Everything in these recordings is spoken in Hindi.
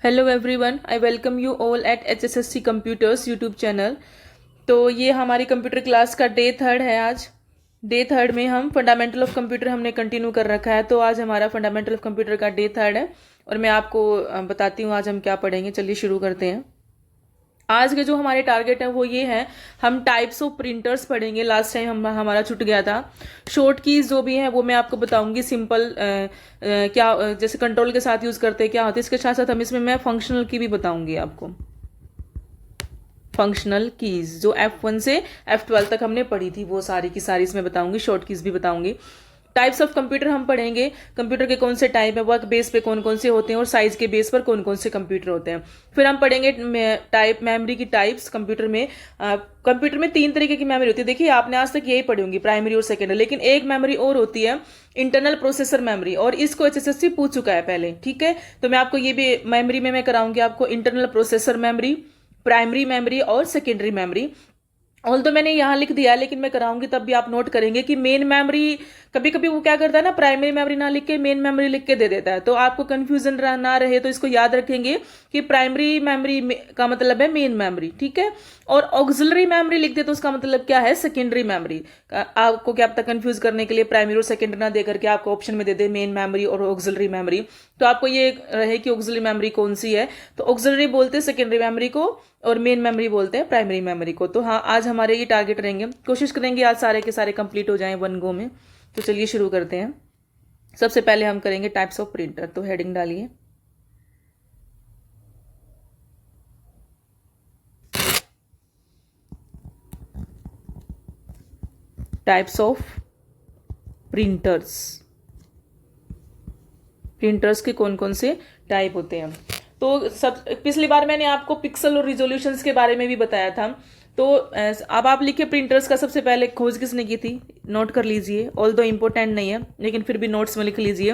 Hello everyone, I welcome you all at HSSC computers YouTube channel. तो ये हमारी कंप्यूटर क्लास का डे थर्ड है। आज डे थर्ड में हम फंडामेंटल ऑफ कंप्यूटर हमने कंटिन्यू कर रखा है। तो आज हमारा फंडामेंटल ऑफ कंप्यूटर का डे थर्ड है और मैं आपको बताती हूँ आज हम क्या पढ़ेंगे। चलिए शुरू करते हैं। आज के जो हमारे टारगेट है वो ये है, हम टाइप्स ऑफ प्रिंटर्स पढ़ेंगे। लास्ट टाइम हमारा छूट गया था। शॉर्ट कीज जो भी हैं वो मैं आपको बताऊंगी। सिंपल क्या जैसे कंट्रोल के साथ यूज करते हैं क्या होते हैं, इसके साथ साथ हम इसमें मैं फंक्शनल की भी बताऊंगी आपको। फंक्शनल कीज जो F1 से F12 तक हमने पढ़ी थी वो सारी की सारी इसमें बताऊंगी। शॉर्ट कीज भी बताऊंगी। टाइप्स ऑफ कंप्यूटर हम पढ़ेंगे, कंप्यूटर के कौन से टाइप है, वर्क बेस पे कौन कौन से होते हैं और साइज के बेस पर कौन कौन से कंप्यूटर होते हैं। फिर हम पढ़ेंगे टाइप मेमोरी की टाइप्स। कंप्यूटर में कंप्यूटर में 3 तरीके की मेमोरी होती है। देखिए आपने आज तक यही पढ़ी होंगी, प्राइमरी और सेकेंडरी, लेकिन एक मेमोरी और होती है इंटरनल प्रोसेसर मेमोरी, और इसको HSSC पूछ चुका है पहले। ठीक है, तो मैं आपको ये भी मेमोरी में मैं कराऊंगी आपको internal processor memory, primary memory और सेकेंडरी मेमोरी। ऑल तो मैंने यहाँ लिख दिया लेकिन मैं कराऊंगी तब भी आप नोट करेंगे कि मेन मेमोरी कभी कभी वो क्या करता है ना, प्राइमरी मेमोरी ना लिख के मेन मेमोरी लिख के दे देता है। तो आपको कंफ्यूजन ना रहे तो इसको याद रखेंगे कि प्राइमरी मेमोरी का मतलब है मेन मेमोरी। ठीक है, और ऑक्सिलरी मेमोरी लिख दे तो उसका मतलब क्या है, सेकेंडरी मेमोरी। आपको क्या पता कंफ्यूज करने के लिए प्राइमरी और सेकेंडरी ना दे करके आपको ऑप्शन में दे दे मेन मेमोरी और ऑक्सिलरी मेमोरी, तो आपको ये रहे कि ऑक्सिलरी मेमोरी कौन सी है। तो ऑक्सिलरी बोलते हैं सेकेंडरी मेमोरी को और मेन मेमोरी बोलते हैं प्राइमरी मेमोरी को। तो हाँ, आज हमारे ये टारगेट रहेंगे। कोशिश करेंगे आज सारे के सारे कंप्लीट हो जाएं वन गो में। तो चलिए शुरू करते हैं। सबसे पहले हम करेंगे टाइप्स ऑफ प्रिंटर। तो हेडिंग डालिए टाइप्स ऑफ प्रिंटर्स। प्रिंटर्स के कौन कौन से टाइप होते हैं। तो सब पिछली बार मैंने आपको पिक्सल और रिजोल्यूशंस के बारे में भी बताया था। तो अब आप लिखे प्रिंटर्स का सबसे पहले खोज किसने की थी, नोट कर लीजिए। ऑल दो इम्पोर्टेंट नहीं है लेकिन फिर भी नोट्स में लिख लीजिए।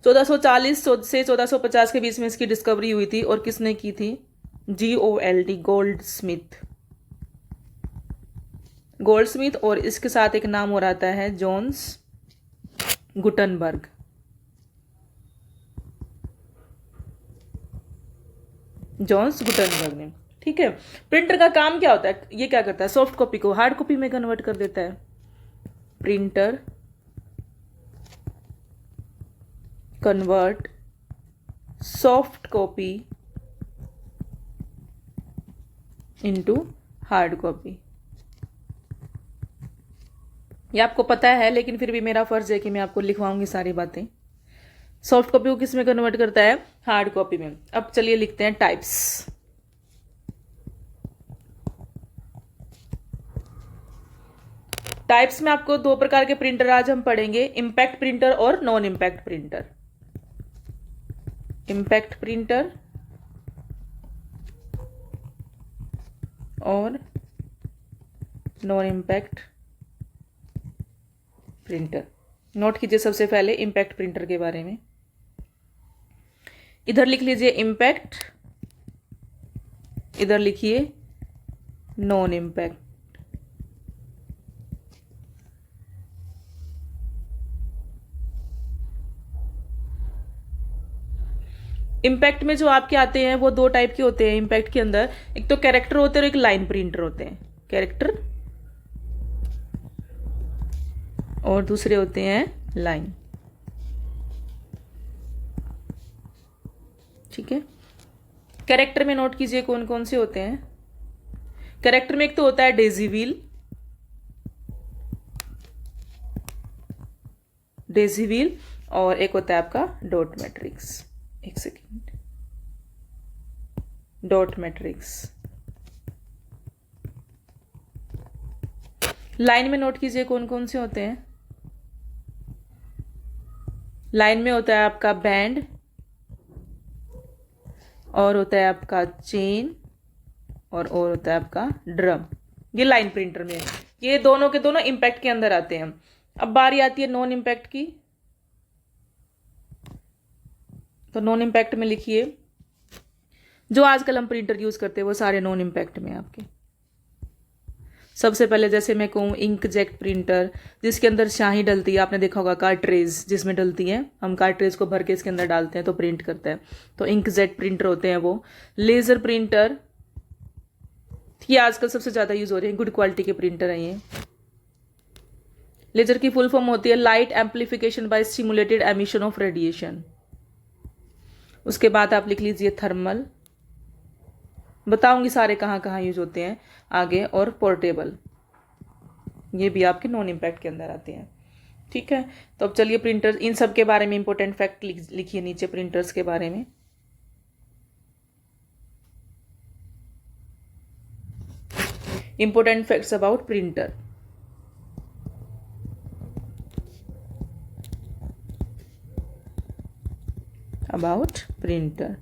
1440 से 1450 के बीच में इसकी डिस्कवरी हुई थी और किसने की थी, GOLD, gold Smith. Gold Smith, और इसके साथ एक नाम और आता है जॉन्स गुटनबर्ग। जॉन्स गुटनबर्ग ने। ठीक है, प्रिंटर का काम क्या होता है, ये क्या करता है, सॉफ्ट कॉपी को हार्ड कॉपी में कन्वर्ट कर देता है। Printer convert soft copy into hard copy. ये आपको पता है लेकिन फिर भी मेरा फर्ज है कि मैं आपको लिखवाऊंगी सारी बातें। सॉफ्ट कॉपी को किस में कन्वर्ट करता है, हार्ड कॉपी में। अब चलिए लिखते हैं टाइप्स। टाइप्स में आपको 2 प्रकार के प्रिंटर आज हम पढ़ेंगे, इंपैक्ट प्रिंटर और non impact printer. Impact printer और नॉन इंपैक्ट प्रिंटर। नोट कीजिए सबसे पहले इंपैक्ट प्रिंटर के बारे में। इधर लिख लीजिए इंपैक्ट, इधर लिखिए नॉन इंपैक्ट। इंपैक्ट में जो आपके आते हैं वो 2 टाइप के होते हैं इंपैक्ट के अंदर। एक तो कैरेक्टर होते हैं और एक लाइन प्रिंटर होते हैं। कैरेक्टर और दूसरे होते हैं लाइन। ठीक है, कैरेक्टर में नोट कीजिए कौन कौन से होते हैं। कैरेक्टर में एक तो होता है डेजी व्हील, डेजी व्हील, और एक होता है आपका डॉट मैट्रिक्स। एक सेकेंड, डॉट मैट्रिक्स। लाइन में नोट कीजिए कौन कौन से होते हैं। लाइन में होता है आपका बैंड, और होता है आपका चेन, और होता है आपका ड्रम। ये लाइन प्रिंटर में, ये दोनों के दोनों इंपैक्ट के अंदर आते हैं। अब बारी आती है नॉन इंपैक्ट की। तो नॉन इंपैक्ट में लिखिए, जो आजकल हम प्रिंटर यूज करते हैं वो सारे नॉन इंपैक्ट में आपके। सबसे पहले जैसे मैं कहूँ इंकजेट प्रिंटर, जिसके अंदर स्याही डलती है, आपने देखा होगा कार्ट्रेज जिसमें डलती है, हम कार्ट्रेज को भर के इसके अंदर डालते हैं तो प्रिंट करता है, तो इंकजेट प्रिंटर होते हैं वो। लेज़र प्रिंटर, ये आजकल सबसे ज़्यादा यूज़ हो रहे हैं, गुड क्वालिटी के प्रिंटर हैं ये। लेजर की फुल फॉर्म होती है light amplification by stimulated emission of radiation. उसके बाद आप लिख लीजिए थर्मल, बताऊंगी सारे कहाँ कहाँ यूज होते हैं आगे, और पोर्टेबल, ये भी आपके नॉन इम्पैक्ट के अंदर आते हैं। ठीक है, तो अब चलिए प्रिंटर, इन सब के बारे में इंपॉर्टेंट फैक्ट लिखिए नीचे प्रिंटर्स के बारे में। Important facts about printer. About printer,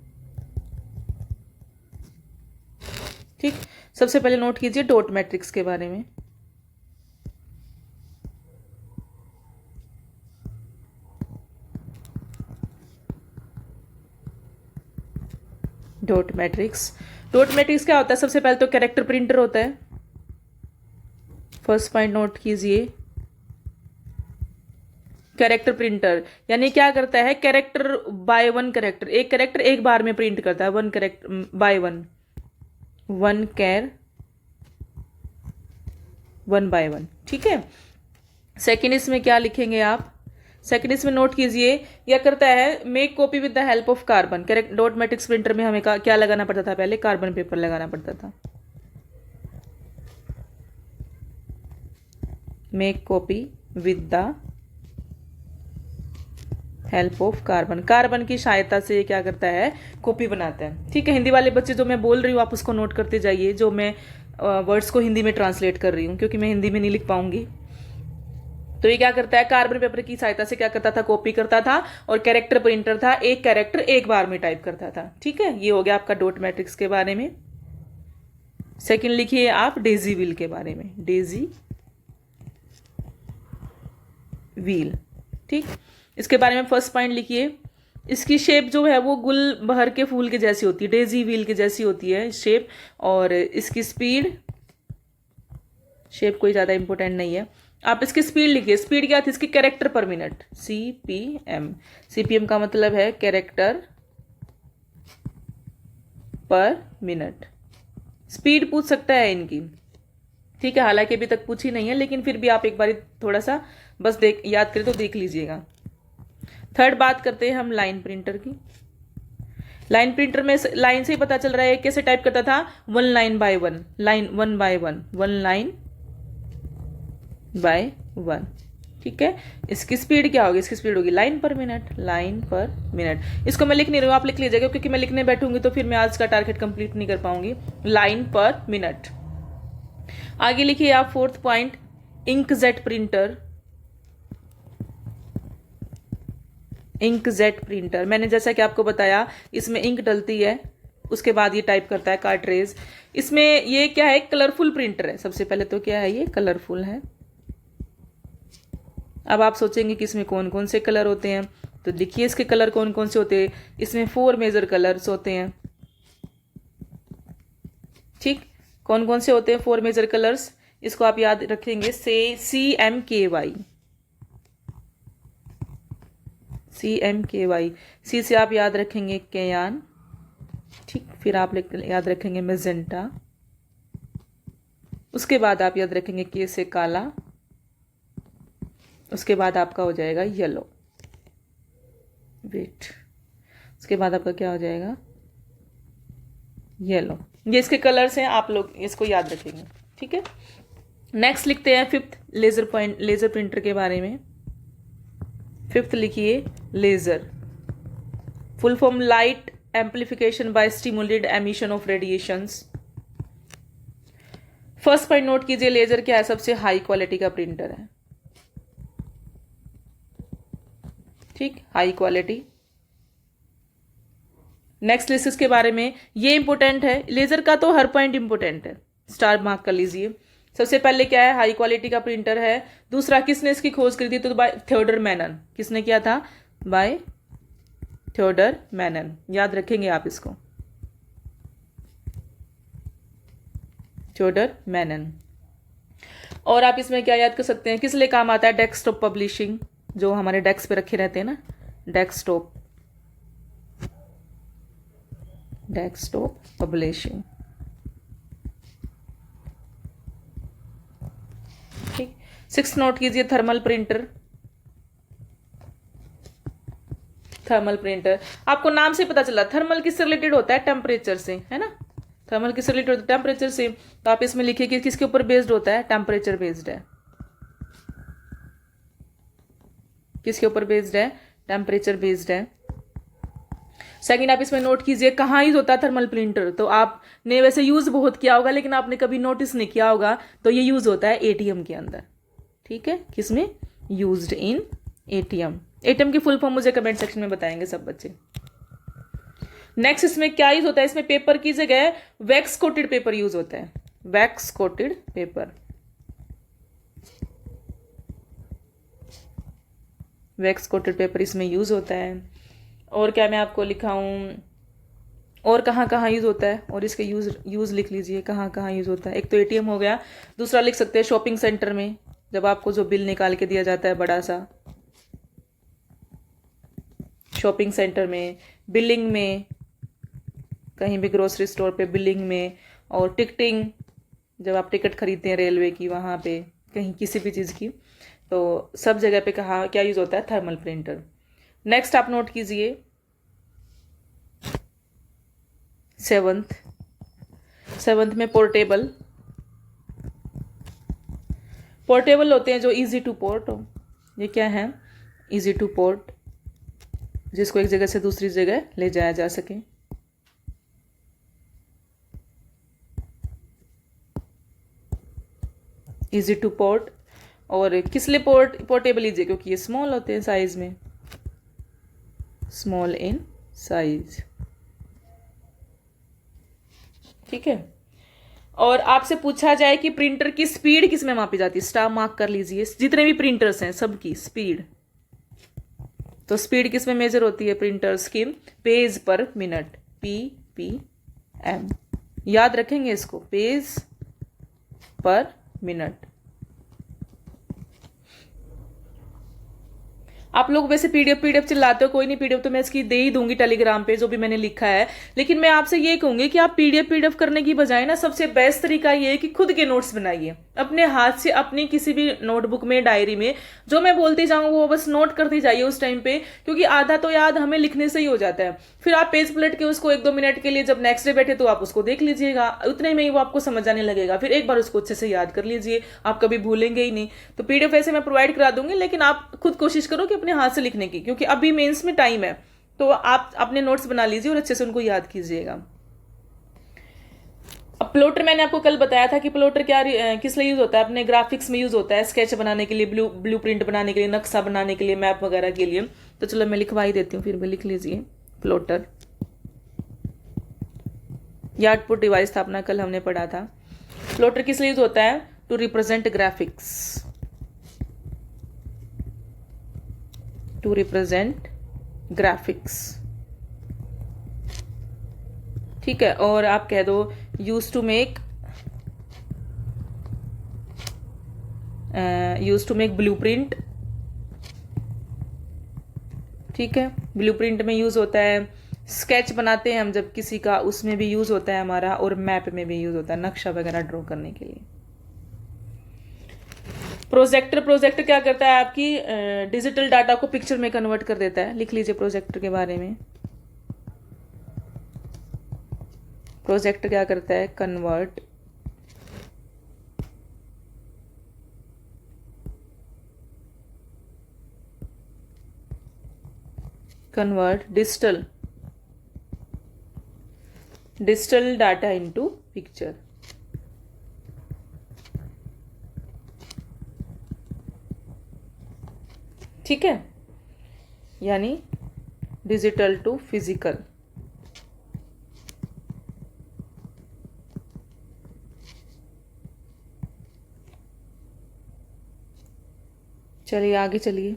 ठीक। सबसे पहले नोट कीजिए डॉट मैट्रिक्स के बारे में। डॉट मैट्रिक्स, डॉट मैट्रिक्स क्या होता है? सबसे पहले तो कैरेक्टर प्रिंटर होता है, फर्स्ट पॉइंट नोट कीजिए। कैरेक्टर प्रिंटर यानी क्या करता है? कैरेक्टर बाय वन कैरेक्टर, एक कैरेक्टर एक बार में प्रिंट करता है, one character by one, one char one by one. ठीक है, सेकेंड इसमें क्या लिखेंगे आप? सेकेंड इसमें नोट कीजिए, यह करता है make copy with the help of carbon. Correct, dot matrix printer में हमें क्या लगाना पड़ता था? पहले कार्बन पेपर लगाना पड़ता था। Make copy with the help of carbon, carbon की सहायता से ये क्या करता है? कॉपी बनाता है। ठीक है, हिंदी वाले बच्चे जो मैं बोल रही हूँ आप उसको नोट करते जाइए, जो मैं वर्ड्स को हिंदी में ट्रांसलेट कर रही हूँ, क्योंकि मैं हिंदी में नहीं लिख पाऊंगी। तो ये क्या करता है? कार्बन पेपर की सहायता से क्या करता था? कॉपी करता था। और कैरेक्टर प्रिंटर था, एक कैरेक्टर एक बार में टाइप करता था। ठीक है, ये हो गया आपका डॉट मैट्रिक्स के बारे में। सेकंड लिखिए आप डेजी व्हील के बारे में, डेजी व्हील। ठीक, इसके बारे में फर्स्ट पॉइंट लिखिए, इसकी शेप जो है वो गुल बहर के फूल के जैसी होती है, डेजी व्हील की जैसी होती है शेप। और इसकी स्पीड, शेप कोई ज़्यादा इंपॉर्टेंट नहीं है, आप इसकी स्पीड लिखिए। स्पीड क्या थी इसकी? कैरेक्टर पर मिनट, CPM। CPM का मतलब है कैरेक्टर पर मिनट। स्पीड पूछ सकता है इनकी, ठीक है, हालांकि अभी तक पूछी नहीं है, लेकिन फिर भी आप एक बार थोड़ा सा बस याद करें तो देख लीजिएगा। थर्ड बात करते हैं हम लाइन प्रिंटर की। लाइन प्रिंटर में लाइन से ही पता चल रहा है कैसे टाइप करता था? One line by one, line one by one, one line by one. ठीक है, इसकी स्पीड क्या होगी? इसकी स्पीड होगी लाइन पर मिनट, लाइन पर मिनट। इसको मैं लिख नहीं रही हूँ, आप लिख लीजिएगा, क्योंकि मैं लिखने बैठूंगी तो फिर मैं आज का टारगेट कंप्लीट नहीं कर पाऊंगी। लाइन पर मिनट। आगे लिखिए आप fourth point, inkjet printer. Inkjet printer, मैंने जैसा कि आपको बताया इसमें इंक डलती है, उसके बाद ये टाइप करता है कार्ट्रेज। इसमें ये क्या है? कलरफुल प्रिंटर है। सबसे पहले तो क्या है? ये कलरफुल है। अब आप सोचेंगे कि इसमें कौन कौन से कलर होते हैं, तो देखिए इसके कलर कौन कौन से होते हैं। इसमें 4 मेजर कलर्स होते हैं। ठीक, कौन कौन से होते हैं 4 मेजर कलर्स? इसको आप याद रखेंगे, से CMKY, CMKY। सी से आप याद रखेंगे केयान, ठीक, फिर आप याद रखेंगे मेजेंटा, उसके बाद आप याद रखेंगे के से काला, उसके बाद आपका हो जाएगा येलो, वेट, उसके बाद आपका क्या हो जाएगा? येलो। ये इसके कलर्स हैं, आप लोग इसको याद रखेंगे। ठीक है, नेक्स्ट लिखते हैं फिफ्थ, लेजर प्रिंटर के बारे में। फिफ्थ लिखिए laser, full form light amplification by stimulated emission of radiations. First point note कीजिए, लेजर क्या है? सबसे हाई क्वालिटी का प्रिंटर है। ठीक, हाई क्वालिटी। नेक्स्ट लिस्ट इसके बारे में, ये इंपोर्टेंट है, लेजर का तो हर पॉइंट इंपोर्टेंट है, स्टार मार्क कर लीजिए। सबसे पहले क्या है? हाई क्वालिटी का प्रिंटर है। दूसरा, किसने इसकी खोज करी थी? तो बाय थियोडर मैनन। किसने किया था? बाय थियोडर मैनन, याद रखेंगे आप इसको, थियोडर मैनन। और आप इसमें क्या याद कर सकते हैं, किस लिए काम आता है, डेस्कटॉप पब्लिशिंग, जो हमारे डेस्क पे रखे रहते हैं ना, डेस्कटॉप, डेस्कटॉप पब्लिशिंग। ठीक, 6 नोट कीजिए, थर्मल प्रिंटर। थर्मल प्रिंटर आपको नाम से पता चला, थर्मल किससे रिलेटेड होता है, टेम्परेचर से, है ना, थर्मल किससे रिलेटेड होता है, टेम्परेचर से। तो आप इसमें लिखिए कि किसके ऊपर बेस्ड होता है, टेम्परेचर बेस्ड है। किसके ऊपर बेस्ड है, टेम्परेचर बेस्ड है। सेकंड आप इसमें नोट कीजिए कहाँ यूज होता है थर्मल प्रिंटर। तो आपने वैसे यूज बहुत किया होगा लेकिन आपने कभी नोटिस नहीं किया होगा, तो ये यूज होता है एटीएम के अंदर। ठीक है, किसमें, यूज्ड इन एटीएम। एटीएम की फुल फॉर्म मुझे कमेंट सेक्शन में बताएंगे सब बच्चे। नेक्स्ट इसमें क्या यूज होता है, इसमें पेपर की जगह वैक्स कोटेड पेपर यूज होता है, wax coated paper, wax coated paper इसमें यूज होता है। और क्या मैं आपको लिखाऊं, और कहाँ कहाँ यूज होता है, और इसके यूज लिख लीजिए कहाँ कहाँ यूज होता है। एक तो एटीएम हो गया, दूसरा लिख सकते हैं शॉपिंग सेंटर में, जब आपको जो बिल निकाल के दिया जाता है बड़ा सा, शॉपिंग सेंटर में, बिलिंग में, कहीं भी ग्रोसरी स्टोर पे बिलिंग में, और टिकटिंग, जब आप टिकट खरीदते हैं रेलवे की, वहाँ पे कहीं किसी भी चीज़ की, तो सब जगह पे कहाँ क्या यूज होता है, थर्मल प्रिंटर। नेक्स्ट आप नोट कीजिए, सेवंथ में पोर्टेबल, पोर्टेबल होते हैं जो इजी टू पोर्ट हो। ये क्या है, इजी टू पोर्ट, जिसको एक जगह से दूसरी जगह ले जाया जा सके। इजी टू पोर्ट, और किस लिए पोर्टेबल इजी, क्योंकि ये स्मॉल होते हैं साइज में, स्मॉल इन साइज। ठीक है, और आपसे पूछा जाए कि प्रिंटर की स्पीड किस में मापी जाती है, स्टार मार्क कर लीजिए, जितने भी प्रिंटर्स हैं सबकी स्पीड। तो स्पीड किस में मेजर होती है, प्रिंटर्स की, पेज पर मिनट, PPM। याद रखेंगे इसको, पेज पर मिनट। आप लोग वैसे पीडीएफ चिल्लाते हो, कोई नहीं, पीडीएफ तो मैं इसकी दे ही दूंगी टेलीग्राम पे, जो भी मैंने लिखा है। लेकिन मैं आपसे ये कहूंगी कि आप पीडीएफ करने की बजाय ना, सबसे बेस्ट तरीका ये है कि खुद के नोट्स बनाइए अपने हाथ से, अपनी किसी भी नोटबुक में, डायरी में, जो मैं बोलती जाऊँ वो बस नोट करती जाइए उस टाइम पे, क्योंकि आधा तो याद हमें लिखने से ही हो जाता है। फिर आप पेज पलट के उसको 1-2 मिनट के लिए, जब नेक्स्ट डे बैठे तो आप उसको देख लीजिएगा, उतने में ही वो आपको समझ आने लगेगा। फिर एक बार उसको अच्छे से याद कर लीजिए, आप कभी भूलेंगे ही नहीं। तो पीडीएफ ऐसे मैं प्रोवाइड करा दूंगी, लेकिन आप खुद कोशिश करो कि अपने हाथ से लिखने की, क्योंकि अभी मेंस में टाइम है, तो आप अपने नोट्स बना लीजिए और अच्छे से उनको याद कीजिएगा। अब प्लॉटर मैंने आपको कल बताया था कि प्लॉटर क्या किस लिए यूज होता है, अपने ग्राफिक्स में यूज होता है, स्केच बनाने के लिए, ब्लू प्रिंट बनाने के लिए, नक्शा बनाने के लिए, मैप वगैरह के लिए। तो चलो मैं लिखवा ही देती हूँ, फिर भी लिख लीजिए, प्लॉटर। यह आउटपुट डिवाइस था अपना, कल हमने पढ़ा था। प्लॉटर किस लिए यूज होता है, to represent graphics, to represent graphics. ठीक है, और आप कह दो यूज टू मेक ब्लूप्रिंट। ठीक है, ब्लूप्रिंट में यूज होता है, स्केच बनाते हैं हम जब किसी का, उसमें भी यूज होता है हमारा, और मैप में भी यूज होता है, नक्शा वगैरह ड्रॉ करने के लिए। प्रोजेक्टर क्या करता है, आपकी डिजिटल डाटा को पिक्चर में कन्वर्ट कर देता है। लिख लीजिए प्रोजेक्टर के बारे में, प्रोजेक्टर क्या करता है, convert digital data into picture. ठीक है, यानी डिजिटल टू फिजिकल। चलिए आगे चलिए।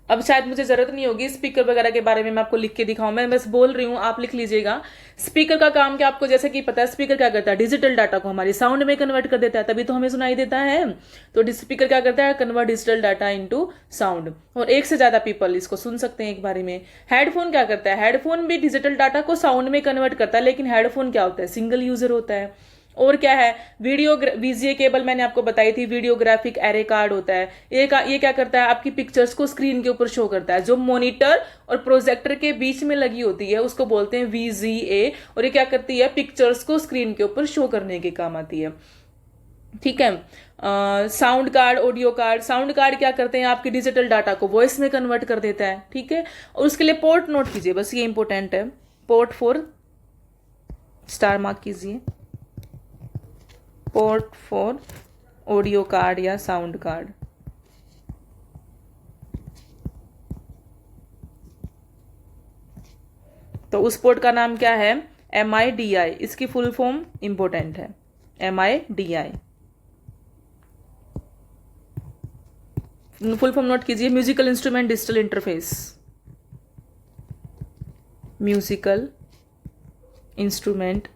अब शायद मुझे जरूरत नहीं होगी स्पीकर वगैरह के बारे में मैं आपको लिख के दिखाऊं, मैं बस बोल रही हूँ, आप लिख लीजिएगा। स्पीकर का काम क्या आपको जैसे कि पता है, स्पीकर क्या करता है, डिजिटल डाटा को हमारी साउंड में कन्वर्ट कर देता है, तभी तो हमें सुनाई देता है। तो स्पीकर क्या करता है, convert digital data into sound, और एक से ज्यादा पीपल इसको सुन सकते हैं एक बारी में। हेडफोन क्या करता है, हेडफोन भी डिजिटल डाटा को साउंड में कन्वर्ट करता है, लेकिन हेडफोन क्या होता है, सिंगल यूजर होता है। और क्या है, वीडियो वीजीए केबल मैंने आपको बताई थी, वीडियोग्राफिक एरे कार्ड होता है। ये क्या करता है, आपकी पिक्चर्स को स्क्रीन के ऊपर शो करता है, जो मॉनिटर और प्रोजेक्टर के बीच में लगी होती है उसको बोलते हैं वीजीए, और ये क्या करती है, पिक्चर्स को स्क्रीन के ऊपर शो करने के काम आती है। ठीक है। Sound card, audio card, sound card क्या करते हैं, आपके डिजिटल डाटा को वॉइस में कन्वर्ट कर देता है। ठीक है, और उसके लिए पोर्ट नोट कीजिए, बस ये इंपॉर्टेंट है। पोर्ट 4 स्टार मार्क कीजिए, पोर्ट 4 ऑडियो कार्ड या साउंड कार्ड। तो उस पोर्ट का नाम क्या है, MIDI, इसकी फुल फॉर्म इंपॉर्टेंट है, MIDI। फुल फॉर्म नोट कीजिए, musical instrument digital interface, musical instrument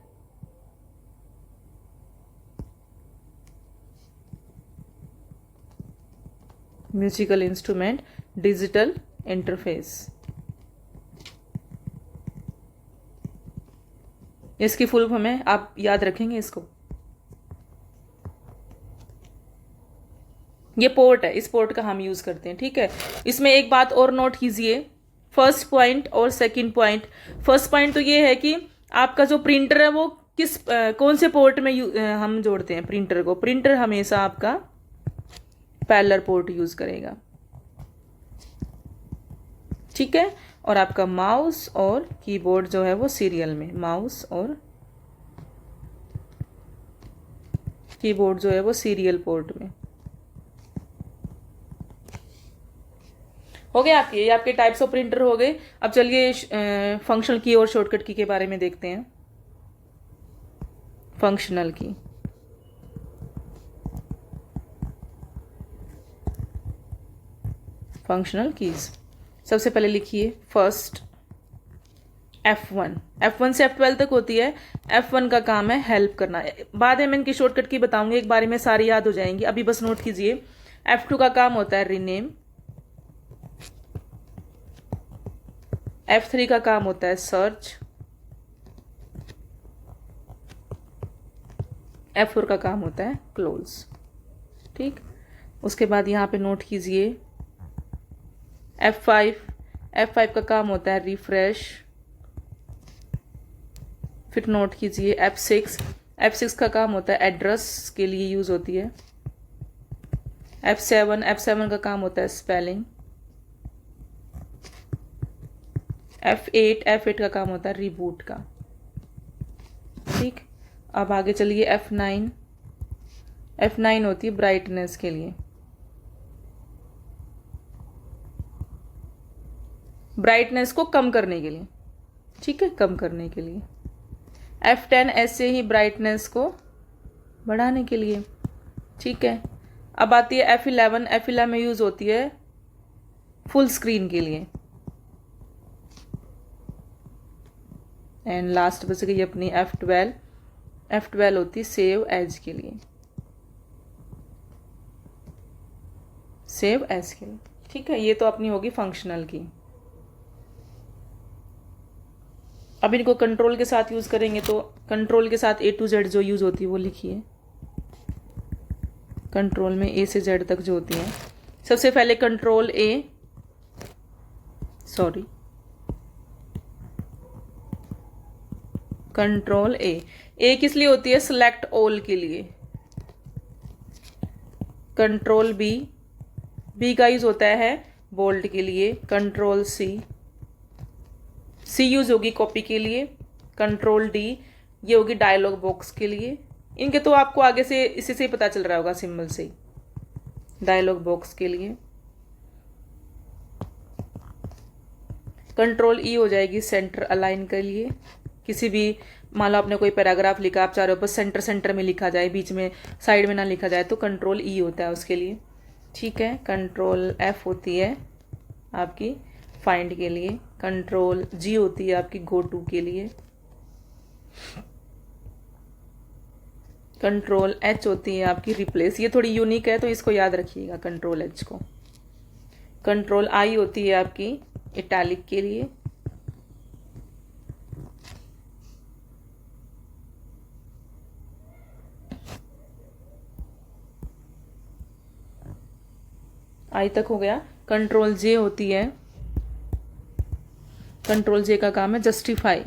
digital interface, इसकी फुल फॉर्म है, आप याद रखेंगे इसको। ये पोर्ट है, इस पोर्ट का हम यूज करते हैं। ठीक है, इसमें एक बात और नोट कीजिए, फर्स्ट पॉइंट और सेकंड पॉइंट। फर्स्ट पॉइंट तो ये है कि आपका जो प्रिंटर है वो कौन से पोर्ट में हम जोड़ते हैं प्रिंटर को। प्रिंटर हमेशा आपका पैरेलल पोर्ट यूज करेगा। ठीक है, और आपका माउस और कीबोर्ड जो है वो सीरियल में, माउस और कीबोर्ड जो है वो सीरियल पोर्ट में। हो गए आपके, ये आपके टाइप्स ऑफ प्रिंटर हो गए। अब चलिए फंक्शनल की और शॉर्टकट की के बारे में देखते हैं। फंक्शनल की, फंक्शनल कीज, सबसे पहले लिखिए फर्स्ट F1 से F12 तक होती है। F1 का काम है हेल्प करना, बाद में मैं इनकी शॉर्टकट की बताऊंगी, एक बारे में सारी याद हो जाएंगी, अभी बस नोट कीजिए। F2 का काम होता है रीनेम, F3 का काम होता है सर्च, F4 का काम होता है क्लोज। ठीक, उसके बाद यहाँ पे नोट कीजिए F5 का काम होता है रिफ्रेश, फिर नोट कीजिए F6 का काम होता है एड्रेस के लिए यूज होती है। F7 का काम होता है स्पेलिंग। F8 का काम होता है रिबूट का। ठीक, अब आगे चलिए F9 होती है ब्राइटनेस के लिए, ब्राइटनेस को कम करने के लिए। ठीक है, कम करने के लिए। F10 ऐसे ही ब्राइटनेस को बढ़ाने के लिए। ठीक है, अब आती है F11 में यूज होती है फुल स्क्रीन के लिए। एंड लास्ट बच गई अपनी F12 होती है सेव एज के लिए, सेव एज के लिए। ठीक है, ये तो अपनी होगी फंक्शनल की। अब इनको कंट्रोल के साथ यूज करेंगे, तो कंट्रोल के साथ A to Z जो यूज होती है वो लिखिए। कंट्रोल में A से Z तक जो होती है, सबसे पहले कंट्रोल A किस लिए होती है, सिलेक्ट ऑल के लिए। कंट्रोल B का यूज होता है बोल्ड के लिए। कंट्रोल C यूज होगी कॉपी के लिए। कंट्रोल D ये होगी डायलॉग बॉक्स के लिए। इनके तो आपको आगे से इसी से ही पता चल रहा होगा, सिंबल से, डायलॉग बॉक्स के लिए। कंट्रोल E हो जाएगी सेंटर अलाइन के लिए। किसी भी, मान लो आपने कोई पैराग्राफ लिखा, आप चाह रहे हो बस सेंटर में लिखा जाए, बीच में साइड में ना लिखा जाए, तो कंट्रोल E होता है उसके लिए। ठीक है, कंट्रोल F होती है आपकी फाइंड के लिए, कंट्रोल जी होती है आपकी गो टू के लिए, कंट्रोल एच होती है आपकी रिप्लेस। ये थोड़ी यूनिक है तो इसको याद रखिएगा कंट्रोल एच को। कंट्रोल आई होती है आपकी इटैलिक के लिए, आई तक हो गया। कंट्रोल जे होती है, कंट्रोल जे का काम है जस्टिफाई,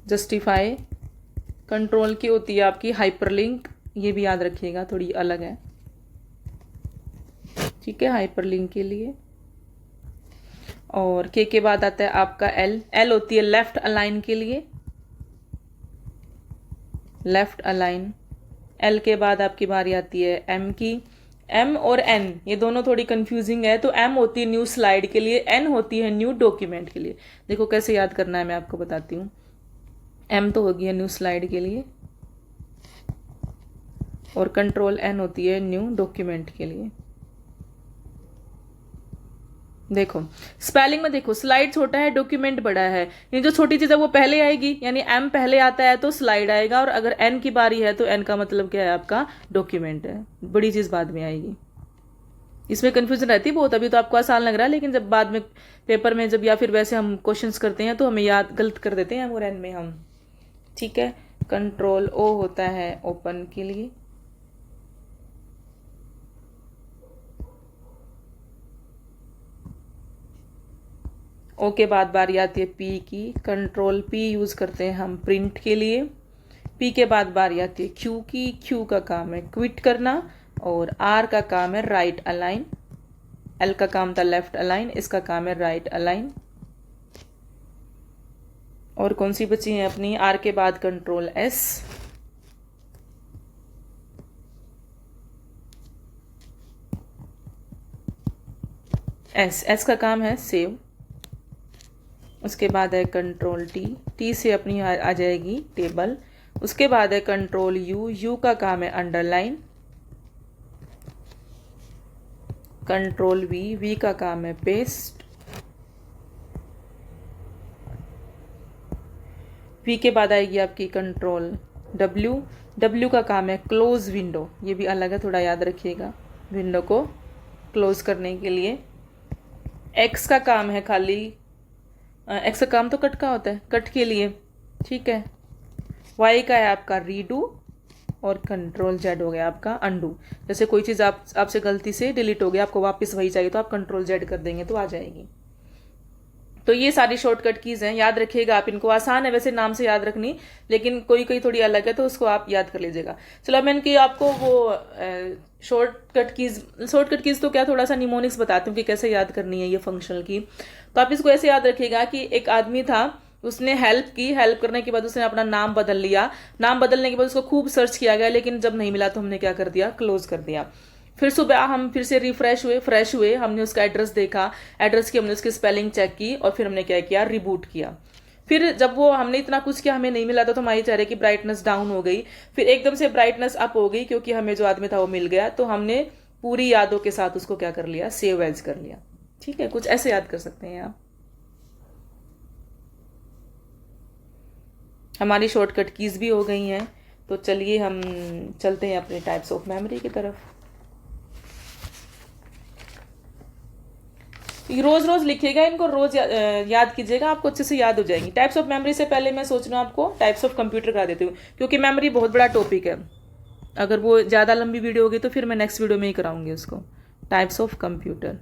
जस्टिफाई। कंट्रोल की होती है आपकी हाइपरलिंक, ये भी याद रखिएगा थोड़ी अलग है, ठीक है, हाइपरलिंक के लिए। और के बाद आता है आपका एल, एल होती है लेफ्ट अलाइन के लिए, लेफ्ट अलाइन। एल के बाद आपकी बारी आती है एम की। एम और एन ये दोनों थोड़ी कंफ्यूजिंग है, तो एम होती है न्यू स्लाइड के लिए, एन होती है न्यू डॉक्यूमेंट के लिए। देखो कैसे याद करना है मैं आपको बताती हूँ। एम तो होगी न्यू स्लाइड के लिए और कंट्रोल एन होती है न्यू डॉक्यूमेंट के लिए। देखो स्पेलिंग में देखो, स्लाइड छोटा है, डॉक्यूमेंट बड़ा है। ये जो छोटी चीज है वो पहले आएगी, यानी एम पहले आता है तो स्लाइड आएगा, और अगर एन की बारी है तो एन का मतलब क्या है आपका डॉक्यूमेंट है, बड़ी चीज बाद में आएगी। इसमें कंफ्यूजन रहती है बहुत। अभी तो आपको आसान लग रहा है, लेकिन जब बाद में पेपर में जब या फिर वैसे हम क्वेश्चंस करते हैं तो हमें याद गलत कर देते हैं एम और एन में हम, ठीक है। कंट्रोल ओ होता है ओपन के लिए, ओ के बाद बारी आती है पी की। कंट्रोल पी यूज करते हैं हम प्रिंट के लिए। पी के बाद बारी आती है क्यू की। क्यू का काम है क्विट करना, और आर का काम है राइट अलाइन। एल का काम था लेफ्ट अलाइन, इसका काम है राइट अलाइन। और कौन सी बची है अपनी, आर के बाद कंट्रोल एस। एस का काम है सेव। उसके बाद है कंट्रोल टी, टी से अपनी आ जाएगी टेबल। उसके बाद है कंट्रोल यू, यू का काम है अंडरलाइन। कंट्रोल वी, वी का काम है पेस्ट। वी के बाद आएगी आपकी कंट्रोल डब्ल्यू, डब्ल्यू का काम है क्लोज विंडो, ये भी अलग है थोड़ा याद रखिएगा, विंडो को क्लोज करने के लिए। एक्स का काम है खाली, एक्स का काम तो कट का होता है, कट के लिए, ठीक है। वाई का है आपका रीडू, और कंट्रोल जेड हो गया आपका अंडू। जैसे कोई चीज़ आपसे गलती से डिलीट हो गया, आपको वापस वही चाहिए तो आप कंट्रोल जेड कर देंगे तो आ जाएगी। तो ये सारी शॉर्टकट कीज हैं, याद रखिएगा आप इनको। आसान है वैसे नाम से याद रखनी, लेकिन कोई कोई थोड़ी अलग है तो उसको आप याद कर लीजिएगा। चलो मैं इनकी आपको वो शॉर्टकट कीज तो क्या थोड़ा सा निमोनिक्स बताती हूँ कि कैसे याद करनी है ये फंक्शनल की। तो आप इसको ऐसे याद रखिएगा कि एक आदमी था, उसने हेल्प की, हेल्प करने के बाद उसने अपना नाम बदल लिया। नाम बदलने के बाद उसको खूब सर्च किया गया, लेकिन जब नहीं मिला तो हमने क्या कर दिया, क्लोज कर दिया। फिर सुबह हम फिर से रिफ्रेश हुए, फ्रेश हुए, हमने उसका एड्रेस देखा, एड्रेस की हमने उसकी स्पेलिंग चेक की, और फिर हमने क्या किया, रिबूट किया। फिर जब वो हमने इतना कुछ किया हमें नहीं मिला था तो हमारे चेहरे की ब्राइटनेस डाउन हो गई, फिर एकदम से ब्राइटनेस अप हो गई क्योंकि हमें जो आदमी था वो मिल गया। तो हमने पूरी यादों के साथ उसको क्या कर लिया, सेव एज कर लिया, ठीक है। कुछ ऐसे याद कर सकते हैं आप। हमारी शॉर्टकट कीज भी हो गई हैं, तो चलिए हम चलते हैं अपने टाइप्स ऑफ मेमोरी की तरफ। रोज रोज लिखिएगा इनको, रोज याद कीजिएगा, आपको अच्छे से याद हो जाएंगी। टाइप्स ऑफ मेमोरी से पहले मैं सोच रहा हूँ आपको टाइप्स ऑफ कंप्यूटर करा देती हूँ, क्योंकि मेमोरी बहुत बड़ा टॉपिक है। अगर वो ज़्यादा लंबी वीडियो होगी तो फिर मैं नेक्स्ट वीडियो में ही कराऊंगी उसको। टाइप्स ऑफ कंप्यूटर,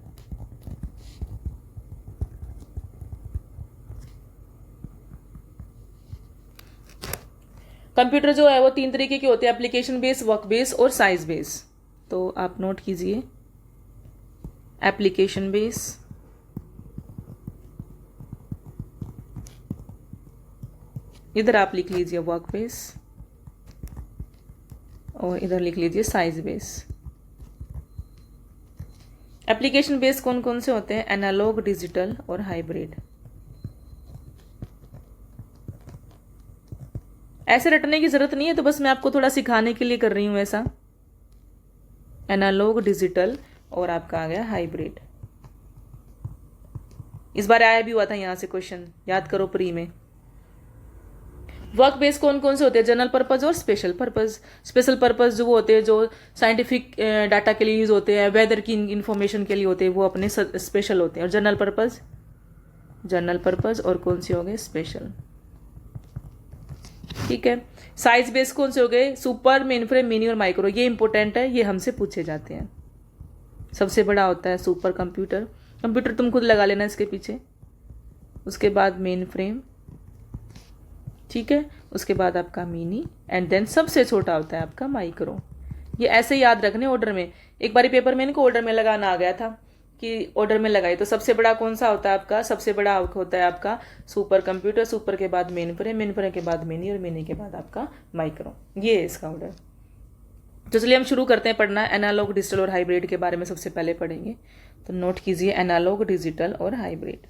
कंप्यूटर जो है वो 3 तरीके के होते हैं, एप्लीकेशन बेस, वर्क बेस और साइज बेस। तो आप नोट कीजिए, एप्लीकेशन बेस, इधर आप लिख लीजिए वर्क बेस, और इधर लिख लीजिए साइज बेस। एप्लीकेशन बेस कौन कौन से होते हैं, एनालॉग, डिजिटल और हाइब्रिड। ऐसे रटने की जरूरत नहीं है, तो बस मैं आपको थोड़ा सिखाने के लिए कर रही हूं ऐसा। एनालॉग, डिजिटल और आपका आ गया हाइब्रिड। इस बार आया भी हुआ था यहां से क्वेश्चन, याद करो प्री में। वर्क बेस कौन कौन से होते हैं? जनरल पर्पज और स्पेशल पर्पज। स्पेशल पर्पज जो वो होते हैं जो साइंटिफिक डाटा के लिए यूज होते हैं, वेदर की इंफॉर्मेशन के लिए होते हैं, वो अपने स्पेशल होते हैं। और जनरल पर्पज और कौन से हो गए? स्पेशल। ठीक है। साइज बेस कौन से हो गए? सुपर, मेन फ्रेम, मिनी और माइक्रो। ये इंपॉर्टेंट है, ये हमसे पूछे जाते हैं। सबसे बड़ा होता है सुपर कंप्यूटर। कंप्यूटर तुम खुद लगा लेना इसके पीछे। उसके बाद मेन फ्रेम, ठीक है। उसके बाद आपका मिनी, एंड देन सबसे छोटा होता है आपका माइक्रो। ये ऐसे याद रखने ऑर्डर में। एक बारी पेपर में इनको ऑर्डर में लगाना आ गया था कि ऑर्डर में लगाई, तो सबसे बड़ा कौन सा होता है आपका? सबसे बड़ा होता है आपका सुपर कंप्यूटर, सुपर के बाद मेन फ्रेम, मेन फ्रेम के बाद मिनी, और मिनी के बाद आपका माइक्रो। ये है इसका ऑर्डर। तो चलिए हम शुरू करते हैं पढ़ना। एनालॉग, डिजिटल और हाइब्रिड के बारे में सबसे पहले पढ़ेंगे। तो नोट कीजिए एनालॉग, डिजिटल और हाइब्रिड।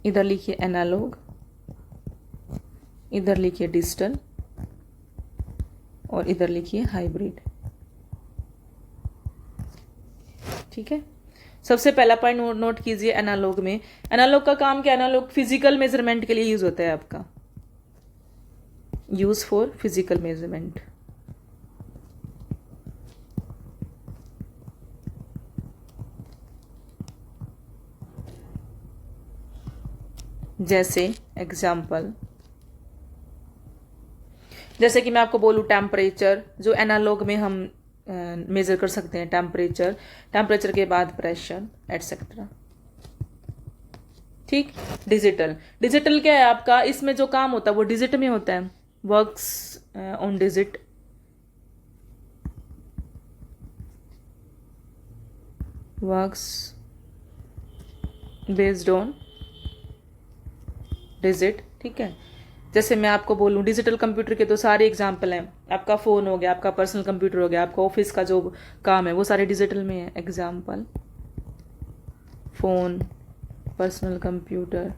इधर लिखिए एनालॉग, इधर लिखिए डिजिटल और इधर लिखिए हाइब्रिड। ठीक है। सबसे पहला पॉइंट नोट कीजिए एनालॉग में। एनालॉग का काम क्या? एनालॉग फिजिकल मेजरमेंट के लिए यूज होता है आपका, यूज फॉर फिजिकल मेजरमेंट। जैसे एग्जाम्पल, जैसे कि मैं आपको बोलूं टेम्परेचर, जो एनालॉग में हम मेजर कर सकते हैं टेम्परेचर, टेम्परेचर के बाद प्रेशर एटसेट्रा। ठीक। डिजिटल, डिजिटल क्या है आपका? इसमें जो काम होता है वो डिजिट में होता है, works on digit. Works based on digit. ठीक है। जैसे मैं आपको बोलूं डिजिटल कंप्यूटर के तो सारे एग्जाम्पल हैं। आपका फोन हो गया, आपका पर्सनल कंप्यूटर हो गया, आपका ऑफिस का जो काम है वो सारे डिजिटल में है। Example phone, personal computer,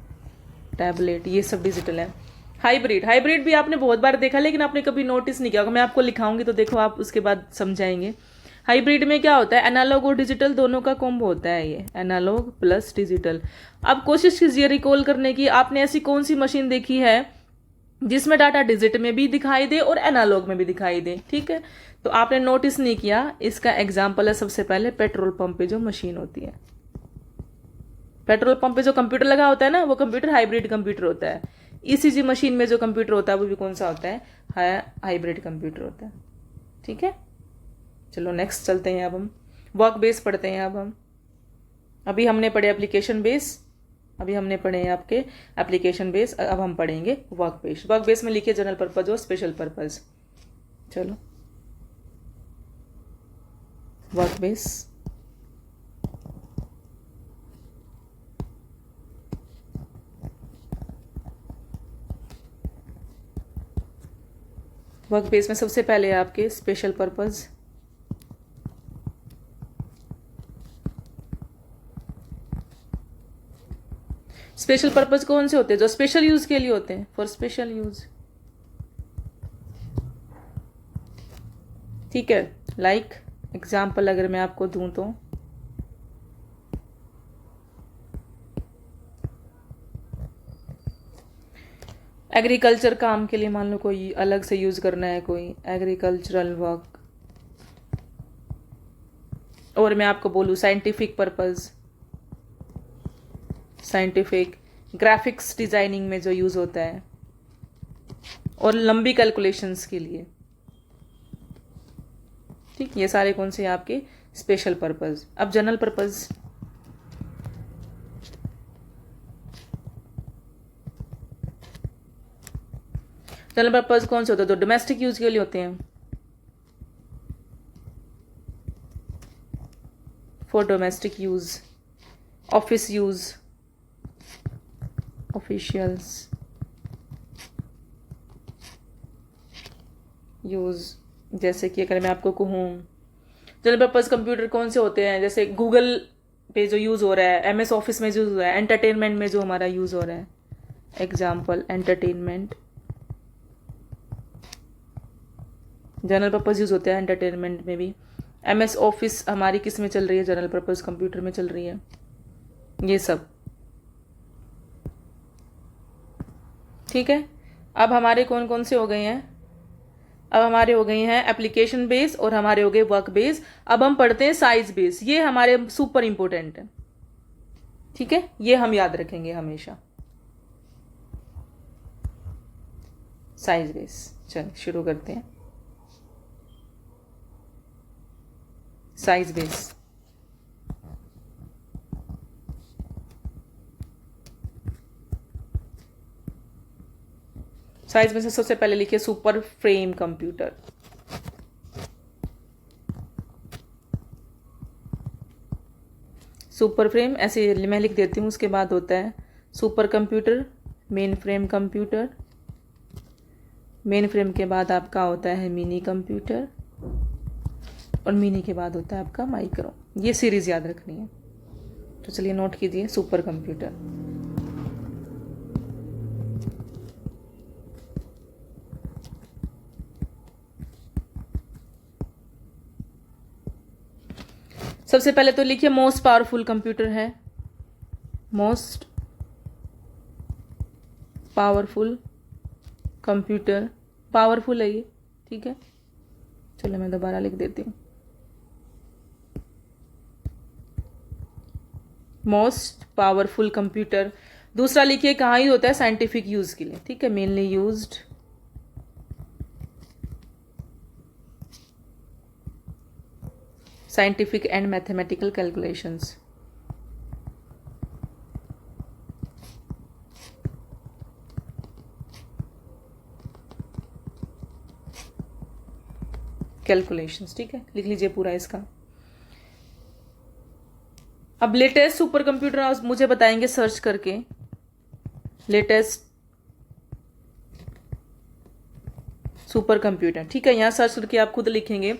tablet, ये सब डिजिटल है। हाइब्रिड, हाइब्रिड भी आपने बहुत बार देखा लेकिन आपने कभी नोटिस नहीं किया होगा। मैं आपको लिखाऊंगी तो देखो आप उसके बाद समझाएंगे। हाइब्रिड में क्या होता है? एनालॉग और डिजिटल दोनों का कॉम्बो होता है, ये एनालॉग प्लस डिजिटल। अब कोशिश कीजिए रिकॉल करने की, आपने ऐसी कौन सी मशीन देखी है जिसमें डाटा डिजिट में भी दिखाई दे और एनालॉग में भी दिखाई दे? ठीक है। तो आपने नोटिस नहीं किया, इसका एग्जाम्पल है सबसे पहले पेट्रोल पंप पे जो मशीन होती है। पेट्रोल पंप पे जो कंप्यूटर लगा होता है ना, वो कंप्यूटर हाइब्रिड कंप्यूटर होता है। ईसीजी मशीन में जो कंप्यूटर होता है वो भी कौन सा होता है? हाइब्रिड कंप्यूटर होता है। ठीक है। चलो नेक्स्ट चलते हैं। अब हम वर्क बेस पढ़ते हैं। अब हम अभी हमने पढ़े एप्लीकेशन बेस, अभी हमने पढ़े हैं आपके एप्लीकेशन बेस, अब हम पढ़ेंगे वर्क बेस। वर्क बेस में लिखिए जनरल पर्पज और स्पेशल पर्पज। चलो वर्क बेस, वर्क बेस में सबसे पहले आपके स्पेशल पर्पज। स्पेशल पर्पज कौन से होते हैं? जो स्पेशल यूज के लिए होते हैं, फॉर स्पेशल यूज। ठीक है। लाइक एग्जाम्पल अगर मैं आपको दूं तो एग्रीकल्चर काम के लिए मान लो कोई अलग से यूज करना है, कोई एग्रीकल्चरल वर्क। और मैं आपको बोलूं scientific purpose, scientific graphics designing में जो यूज होता है, और लंबी कैलकुलेशंस के लिए। ठीक। ये सारे कौन से आपके स्पेशल पर्पज। अब जनरल पर्पज, जनरल पर्पज कौन से होते हैं? तो डोमेस्टिक यूज के लिए होते हैं, for domestic use, office use, officials use. जैसे कि अगर मैं आपको कहूँ जनरल पर्पज कंप्यूटर कौन से होते हैं, जैसे गूगल पे जो यूज हो रहा है, एमएस ऑफिस में जो यूज हो रहा है, एंटरटेनमेंट में जो हमारा यूज हो रहा है। Example entertainment, general purpose use होता है एंटरटेनमेंट में भी। MS ऑफिस हमारी किस में चल रही है, जनरल पर्पज़ कंप्यूटर में चल रही है। ये सब ठीक है। अब हमारे कौन कौन से हो गए हैं, अब हमारे हो गए हैं एप्लीकेशन बेस और हमारे हो गए वर्क बेस। अब हम पढ़ते हैं साइज बेस, ये हमारे सुपर इंपोर्टेंट है, ठीक है, ये हम याद रखेंगे हमेशा। साइज बेस, चल शुरू करते हैं। साइज बेस, साइज में से सबसे पहले लिखिए super frame computer. Super frame ऐसे मैं लिख देती हूँ, उसके बाद होता है super computer, main frame computer, main frame के बाद आपका होता है मिनी कंप्यूटर, और मिनी के बाद होता है आपका माइक्रो। ये सीरीज याद रखनी है, तो चलिए नोट कीजिए सुपर कंप्यूटर। सबसे पहले तो लिखिए मोस्ट पावरफुल कंप्यूटर है, मोस्ट पावरफुल कंप्यूटर, पावरफुल है ये, ठीक है। चलो मैं दोबारा लिख देती हूँ, मोस्ट पावरफुल कंप्यूटर। दूसरा लिखिए कहाँ यूज होता है, साइंटिफिक यूज के लिए, ठीक है, mainly used scientific and mathematical calculations. Calculations, ठीक है, लिख लीजिए पूरा इसका। अब लेटेस्ट सुपर कंप्यूटर मुझे बताएंगे सर्च करके, लेटेस्ट सुपर कंप्यूटर, ठीक है, यहां सर्च करके आप खुद लिखेंगे।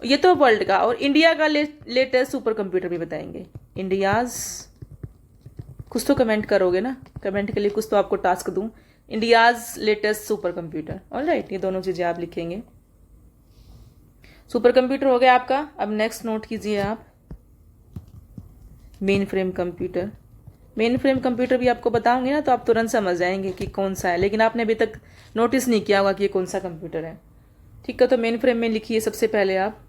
ये तो वर्ल्ड का, और इंडिया का लेटेस्ट सुपर कंप्यूटर भी बताएंगे। इंडियाज, कुछ तो कमेंट करोगे ना, कमेंट के लिए कुछ तो आपको टास्क दूं। India's latest super computer, alright, ये दोनों चीजें आप लिखेंगे। सुपर कंप्यूटर हो गया आपका। अब नेक्स्ट नोट कीजिए आप main frame computer. Main frame computer भी आपको बताऊंगी ना, तो आप तुरंत समझ जाएंगे कि कौन सा है, लेकिन आपने अभी तक नोटिस नहीं किया होगा कि ये कौन सा कंप्यूटर है, ठीक है। तो मेन फ्रेम में लिखिए सबसे पहले आप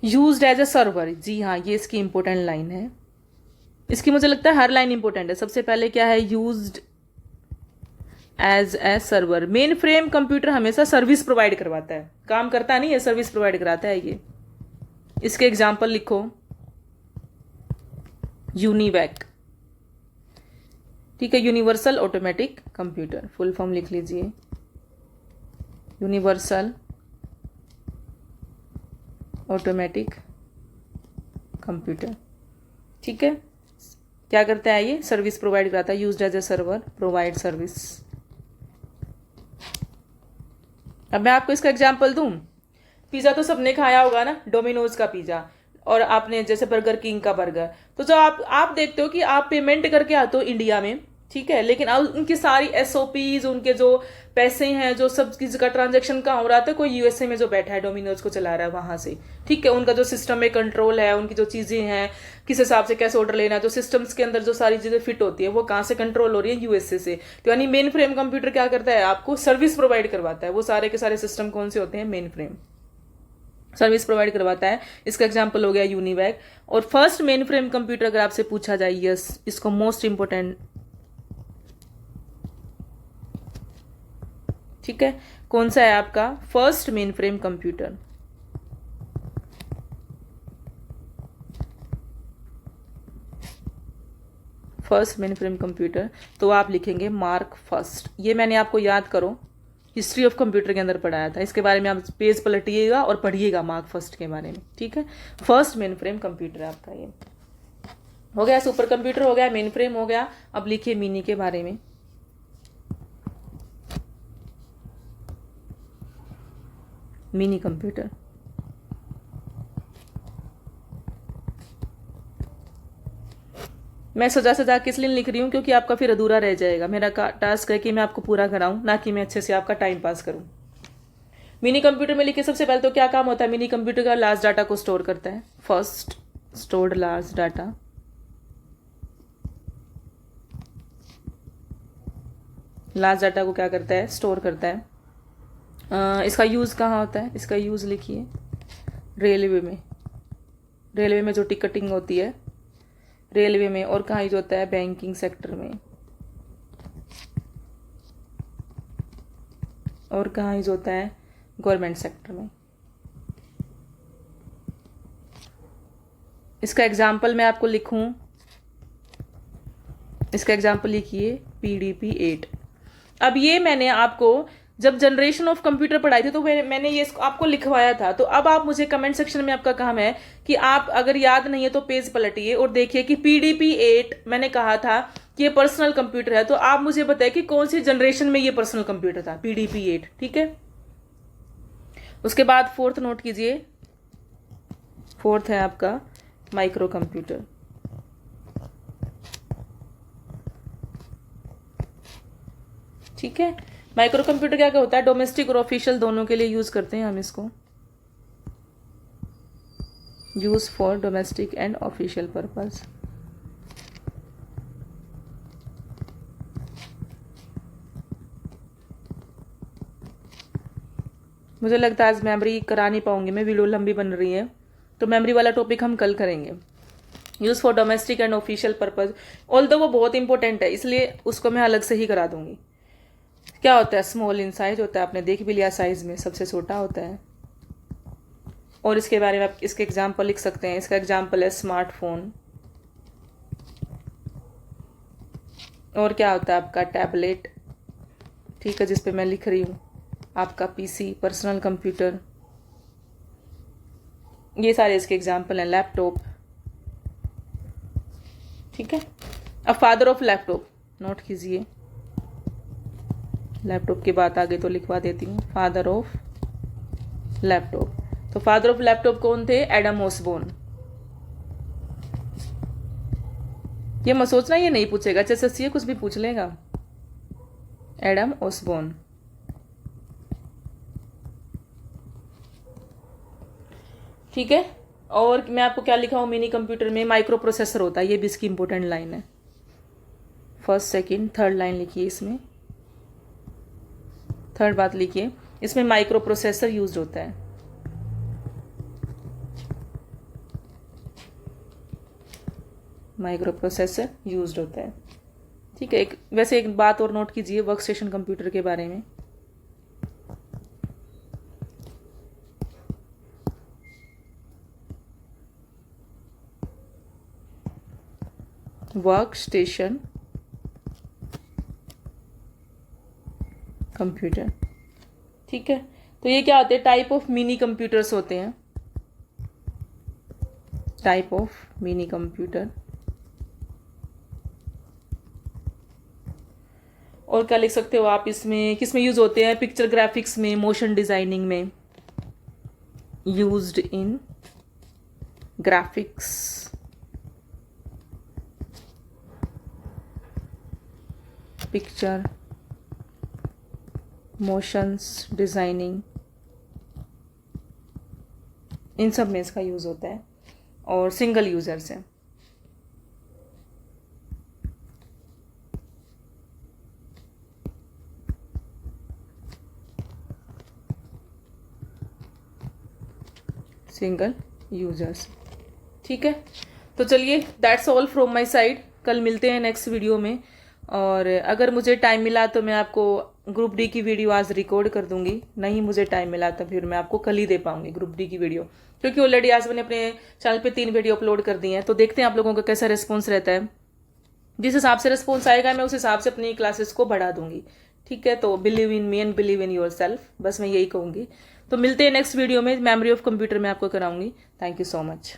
यूज्ड एज अ सर्वर। जी हाँ, ये इसकी इंपॉर्टेंट लाइन है, इसकी मुझे लगता है हर लाइन इंपॉर्टेंट है। सबसे पहले क्या है, used as a server. Mainframe computer हमेशा सर्विस प्रोवाइड करवाता है, काम करता नहीं है, सर्विस प्रोवाइड कराता है ये। इसके एग्जाम्पल लिखो, यूनिवैक, ठीक है, universal automatic computer, full form लिख लीजिए, यूनिवर्सल ऑटोमेटिक कंप्यूटर, ठीक है। क्या करता है ये, सर्विस प्रोवाइड कराता है, used as a server, provide service. अब मैं आपको इसका एग्जांपल दूं, पिज़्ज़ा तो सबने खाया होगा ना, डोमिनोज का पिज़्ज़ा, और आपने जैसे बर्गर किंग का बर्गर। तो जो आप देखते हो कि आप पेमेंट करके आते हो इंडिया में, ठीक है, लेकिन अब उनकी सारी SOPs, उनके जो पैसे हैं, जो सब चीज़ का ट्रांजेक्शन कहाँ हो रहा था, कोई USA में जो बैठा है डोमिनोज को चला रहा है वहां से, ठीक है। उनका जो सिस्टम में कंट्रोल है, उनकी जो चीज़ें हैं, किस हिसाब से कैसे ऑर्डर लेना है, जो सिस्टम्स के अंदर जो सारी चीज़ें फिट होती है, वो कहाँ से कंट्रोल हो रही है, USA से। तो यानी मेन फ्रेम कंप्यूटर क्या करता है, आपको सर्विस प्रोवाइड करवाता है। वो सारे के सारे सिस्टम कौन से होते हैं, मेन फ्रेम सर्विस प्रोवाइड करवाता है। इसका एग्जांपल हो गया यूनिवैक। और फर्स्ट मेन फ्रेम कंप्यूटर अगर आपसे पूछा जाए, यस, इसको मोस्ट इंपोर्टेंट, ठीक है, कौन सा है आपका first main frame computer. First main frame computer, तो आप लिखेंगे मार्क फर्स्ट। ये मैंने आपको, याद करो, हिस्ट्री ऑफ कंप्यूटर के अंदर पढ़ाया था, इसके बारे में आप पेज पलटिएगा और पढ़िएगा मार्क फर्स्ट के बारे में, ठीक है। फर्स्ट मेन फ्रेम कंप्यूटर आपका ये हो गया, सुपर कंप्यूटर हो गया, मेन फ्रेम हो गया। अब लिखिए मिनी के बारे में। मिनी कंप्यूटर, मैं सजा सजा के इसलिए लिख रही हूँ क्योंकि आपका फिर अधूरा रह जाएगा। मेरा टास्क है कि मैं आपको पूरा कराऊं, ना कि मैं अच्छे से आपका टाइम पास करूं। मिनी कंप्यूटर में लिखे सबसे पहले तो क्या काम होता है, मिनी कंप्यूटर का लार्ज डाटा को स्टोर करता है। First, stored large data. Large data को क्या करता है, स्टोर करता है। इसका यूज कहाँ होता है, इसका यूज लिखिए रेलवे में। रेलवे में जो टिकटिंग होती है रेलवे में, और कहाँ यूज होता है, बैंकिंग सेक्टर में, और कहाँ यूज होता है, गवर्नमेंट सेक्टर में। इसका एग्जाम्पल मैं आपको लिखूं, इसका एग्जाम्पल लिखिए PDP 8। अब ये मैंने आपको जब जनरेशन ऑफ कंप्यूटर पढ़ाई थी तो मैंने ये आपको लिखवाया था। तो अब आप मुझे कमेंट सेक्शन में, आपका काम है कि आप अगर याद नहीं है तो पेज पलटिए और देखिए कि PDP 8 मैंने कहा था कि ये पर्सनल कंप्यूटर है। तो आप मुझे बताइए कि कौन सी जनरेशन में ये पर्सनल कंप्यूटर था, PDP 8, ठीक है। उसके बाद फोर्थ नोट कीजिए, फोर्थ है आपका माइक्रो कंप्यूटर। ठीक है, माइक्रो कंप्यूटर क्या क्या होता है, डोमेस्टिक और ऑफिशियल दोनों के लिए यूज करते हैं हम इसको, use for domestic and official purpose. मुझे लगता है आज मेमोरी करा नहीं पाऊंगी मैं, वीडियो लंबी बन रही है, तो मेमोरी वाला टॉपिक हम कल करेंगे। Use for domestic and official purpose, although वो बहुत इंपॉर्टेंट है इसलिए उसको मैं अलग से ही करा दूंगी। क्या होता है, स्मॉल इन साइज होता है, आपने देख भी लिया, साइज में सबसे छोटा होता है। और इसके बारे में आप इसके एग्जाम्पल लिख सकते हैं। इसका एग्जाम्पल है स्मार्टफोन। और क्या होता है आपका टैबलेट, ठीक है, जिसपे मैं लिख रही हूँ, आपका PC, पर्सनल कंप्यूटर, ये सारे इसके एग्जाम्पल हैं। लैपटॉप, ठीक है। अब फादर ऑफ लैपटॉप नोट कीजिए, लैपटॉप की बात आगे तो लिखवा देती हूँ, फादर ऑफ लैपटॉप। तो फादर ऑफ लैपटॉप कौन थे, एडम ऑसबॉर्न। ये मत सोचना ये नहीं पूछेगा, जैसे कुछ भी पूछ लेगा, एडम ऑसबॉर्न। ठीक है, और मैं आपको क्या लिखा हूं, मिनी कंप्यूटर में माइक्रो प्रोसेसर होता है, ये भी इसकी इंपॉर्टेंट लाइन है। फर्स्ट, सेकंड, थर्ड लाइन लिखिए, इसमें थर्ड बात लिखिए, इसमें माइक्रो प्रोसेसर यूज होता है। माइक्रो प्रोसेसर यूज होता है, ठीक है। वैसे एक बात और नोट कीजिए वर्क स्टेशन कंप्यूटर के बारे में। वर्क स्टेशन कंप्यूटर, ठीक है। तो ये क्या होते हैं, टाइप ऑफ मिनी कंप्यूटर्स होते हैं, टाइप ऑफ मिनी कंप्यूटर। और क्या लिख सकते हो आप, इसमें किस में यूज होते हैं, पिक्चर ग्राफिक्स में, मोशन डिजाइनिंग में, used in graphics, picture, motions designing, इन सब में इसका यूज होता है। और सिंगल यूजर से, सिंगल यूजर्स, ठीक है। तो चलिए, that's all from my side. कल मिलते हैं नेक्स्ट वीडियो में। और अगर मुझे टाइम मिला तो मैं आपको ग्रुप डी की वीडियो आज रिकॉर्ड कर दूंगी, नहीं मुझे टाइम मिला तो फिर मैं आपको कल ही दे पाऊंगी ग्रुप डी की वीडियो, क्योंकि ऑलरेडी आज मैंने अपने चैनल पे 3 वीडियो अपलोड कर दी हैं। तो देखते हैं आप लोगों का कैसा रिस्पॉन्स रहता है। जिस हिसाब से रिस्पॉन्स आएगा मैं उस हिसाब से अपनी क्लासेस को बढ़ा दूंगी, ठीक है। तो believe in me and believe in yourself, बस मैं यही कहूंगी। तो मिलते हैं नेक्स्ट वीडियो में, मेमोरी ऑफ कंप्यूटर में आपको कराऊंगी। Thank you so much.